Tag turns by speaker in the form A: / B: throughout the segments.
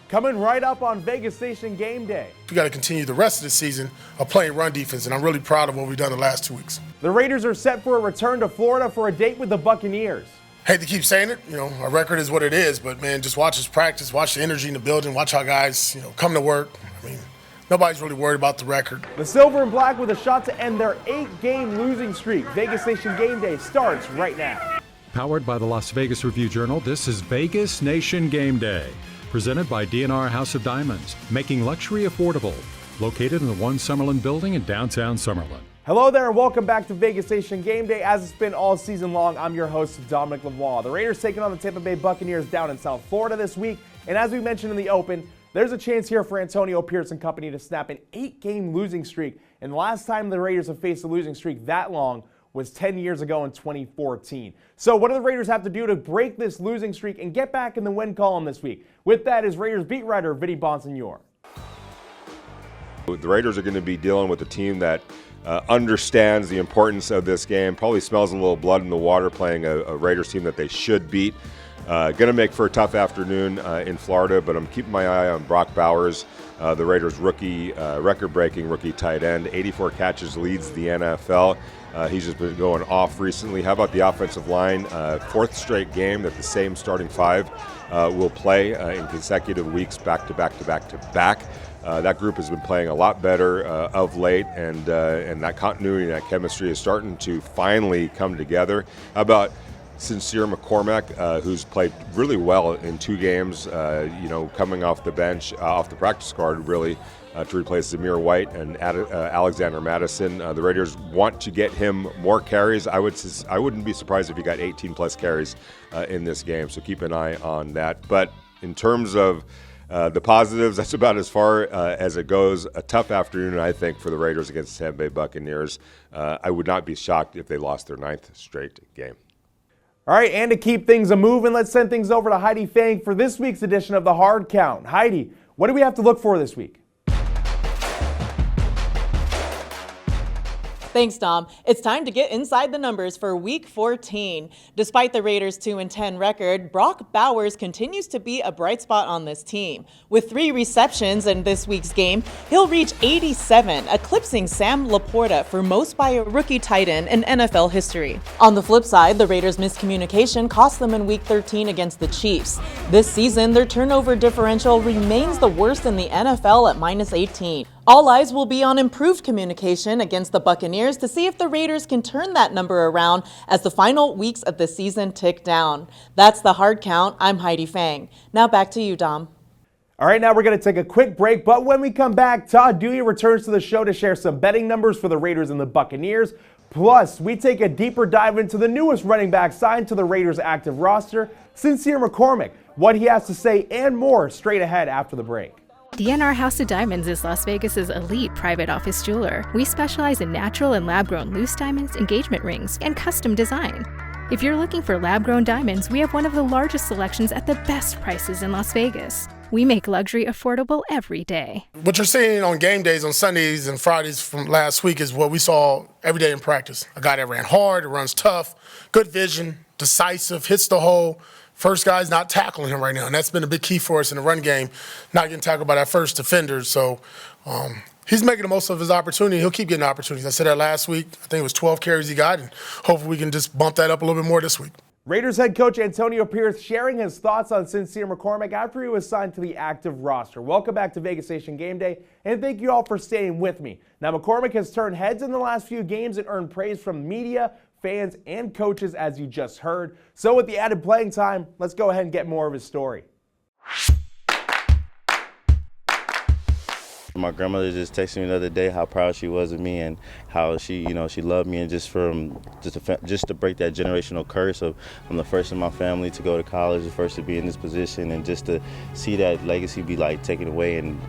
A: coming right up on Vegas Station Game Day.
B: We got to continue the rest of the season of playing run defense, and I'm really proud of what we've done the last 2 weeks.
A: The Raiders are set for a return to Florida for a date with the Buccaneers.
B: Hate to keep saying it, our record is what it is, but man, just watch us practice, watch the energy in the building, watch how guys, come to work. Nobody's really worried about the record.
A: The Silver and Black with a shot to end their 8-game losing streak. Vegas Nation Game Day starts right now.
C: Powered by the Las Vegas Review-Journal, this is Vegas Nation Game Day. Presented by DNR House of Diamonds, making luxury affordable. Located in the One Summerlin building in downtown Summerlin.
A: Hello there and welcome back to Vegas Nation Game Day. As it's been all season long, I'm your host, Dominic Lavoie. The Raiders taking on the Tampa Bay Buccaneers down in South Florida this week. And as we mentioned in the open, there's a chance here for Antonio Pierce and company to snap an 8-game losing streak. And the last time the Raiders have faced a losing streak that long was 10 years ago in 2014. So what do the Raiders have to do to break this losing streak and get back in the win column this week? With that is Raiders beat writer Vinny Bonsignore.
D: The Raiders are going to be dealing with a team that understands the importance of this game, probably smells a little blood in the water playing a Raiders team that they should beat. Going to make for a tough afternoon in Florida, but I'm keeping my eye on Brock Bowers, the Raiders rookie, record-breaking rookie tight end. 84 catches, leads the NFL. He's just been going off recently. How about the offensive line? Fourth straight game that the same starting five will play in consecutive weeks, back-to-back. That group has been playing a lot better of late, and that continuity and that chemistry is starting to finally come together. How about Sincere McCormick, who's played really well in 2 games, coming off the bench, off the practice squad, really, to replace Zamir White and Alexander Madison. The Raiders want to get him more carries. I wouldn't be surprised if he got 18-plus carries in this game, so keep an eye on that. But in terms of the positives, that's about as far as it goes. A tough afternoon, I think, for the Raiders against the Tampa Bay Buccaneers. I would not be shocked if they lost their 9th straight game.
A: All right, and to keep things a-moving, let's send things over to Heidi Fang for this week's edition of The Hard Count. Heidi, what do we have to look for this week?
E: Thanks, Dom. It's time to get inside the numbers for Week 14. Despite the Raiders' 2-10 record, Brock Bowers continues to be a bright spot on this team. With 3 receptions in this week's game, he'll reach 87, eclipsing Sam Laporta for most by a rookie tight end in NFL history. On the flip side, the Raiders' miscommunication cost them in Week 13 against the Chiefs. This season, their turnover differential remains the worst in the NFL at -18. All eyes will be on improved communication against the Buccaneers to see if the Raiders can turn that number around as the final weeks of the season tick down. That's the Hard Count. I'm Heidi Fang. Now back to you, Dom.
A: All right, now we're going to take a quick break, but when we come back, Todd Dewey returns to the show to share some betting numbers for the Raiders and the Buccaneers. Plus, we take a deeper dive into the newest running back signed to the Raiders' active roster, Sincere McCormick, what he has to say, and more straight ahead after the break.
F: DNR House of Diamonds is Las Vegas's elite private office jeweler. We specialize in natural and lab-grown loose diamonds, engagement rings, and custom design. If you're looking for lab-grown diamonds, we have one of the largest selections at the best prices in Las Vegas. We make luxury affordable every day.
B: What you're seeing on game days, on Sundays and Fridays from last week is what we saw every day in practice. A guy that ran hard, runs tough, good vision, decisive, hits the hole. First guy's not tackling him right now, and that's been a big key for us in the run game, not getting tackled by that first defender. So he's making the most of his opportunity. He'll keep getting opportunities. I said that last week. I think it was 12 carries he got, and hopefully we can just bump that up a little bit more this week.
A: Raiders head coach Antonio Pierce sharing his thoughts on Sincere McCormick after he was signed to the active roster. Welcome back to Vegas Nation Game Day, and thank you all for staying with me. Now, McCormick has turned heads in the last few games and earned praise from media, fans, and coaches, as you just heard. So with the added playing time, let's go ahead and get more of his story.
G: My grandmother just texted me the other day how proud she was of me and how she loved me, and just to break that generational curse of I'm the first in my family to go to college, the first to be in this position, and just to see that legacy be taken away and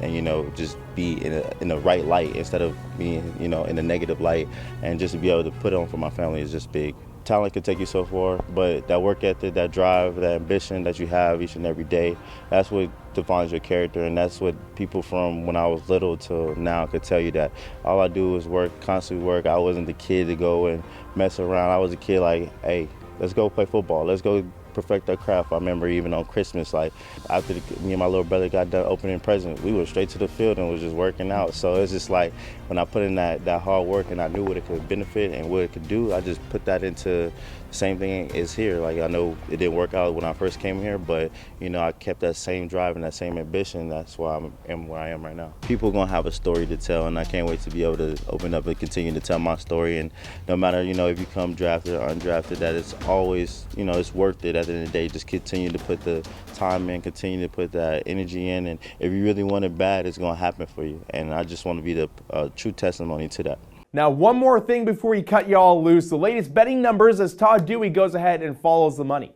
G: just be in the right light instead of being in a negative light, and just to be able to put it on for my family is just big. Talent can take you so far, but that work ethic, that drive, that ambition that you have each and every day, that's what defines your character, and that's what people from when I was little to now could tell you, that all I do is work, constantly work. I wasn't the kid to go and mess around. I was a kid like, hey, let's go play football. Let's go perfect our craft. I remember even on Christmas, like after me and my little brother got done opening present, we went straight to the field and was just working out. So it's just like when I put in that hard work and I knew what it could benefit and what it could do, I just put that into the same thing is here. Like I know it didn't work out when I first came here, but I kept that same drive and that same ambition. That's why I am where I am right now. People are gonna have a story to tell, and I can't wait to be able to open up and continue to tell my story. And no matter if you come drafted or undrafted, that it's always it's worth it. At the end of the day, just continue to put the time in, continue to put that energy in, and if you really want it bad, it's gonna happen for you. And I just want to be the true testimony to that.
A: Now, one more thing before we cut y'all loose. The latest betting numbers as Todd Dewey goes ahead and follows the money.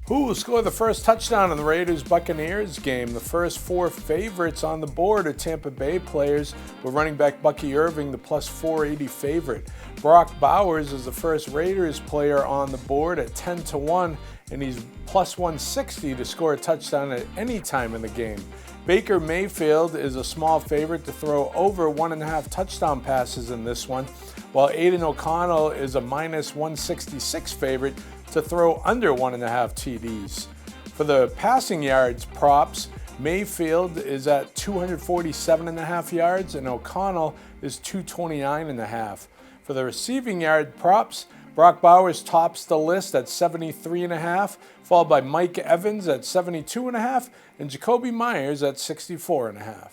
H: Who will score the first touchdown in the Raiders-Buccaneers game? The first 4 favorites on the board are Tampa Bay players, with running back Bucky Irving the plus 480 favorite. Brock Bowers is the first Raiders player on the board at 10-1, and he's plus 160 to score a touchdown at any time in the game. Baker Mayfield is a small favorite to throw over 1.5 touchdown passes in this one, while Aiden O'Connell is a minus 166 favorite to throw under 1.5 TDs. For the passing yards props, Mayfield is at 247.5 yards and O'Connell is 229.5. For the receiving yard props, Brock Bowers tops the list at 73.5, followed by Mike Evans at 72.5 and Jacoby Myers at 64.5.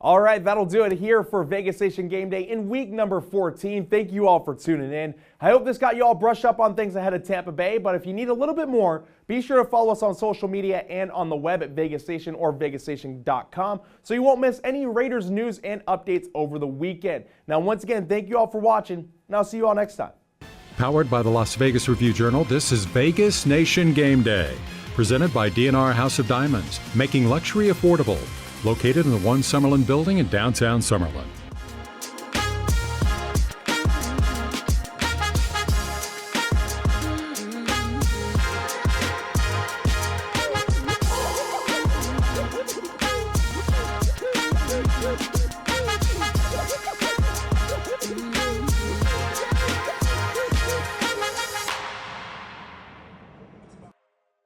A: All right, that'll do it here for Vegas Nation Game Day in week number 14. Thank you all for tuning in. I hope this got you all brushed up on things ahead of Tampa Bay, but if you need a little bit more, be sure to follow us on social media and on the web at Vegas Nation or vegasnation.com so you won't miss any Raiders news and updates over the weekend. Now, once again, thank you all for watching, and I'll see you all next time.
C: Powered by the Las Vegas Review-Journal, this is Vegas Nation Game Day. Presented by DNR House of Diamonds, making luxury affordable. Located in the One Summerlin building in downtown Summerlin.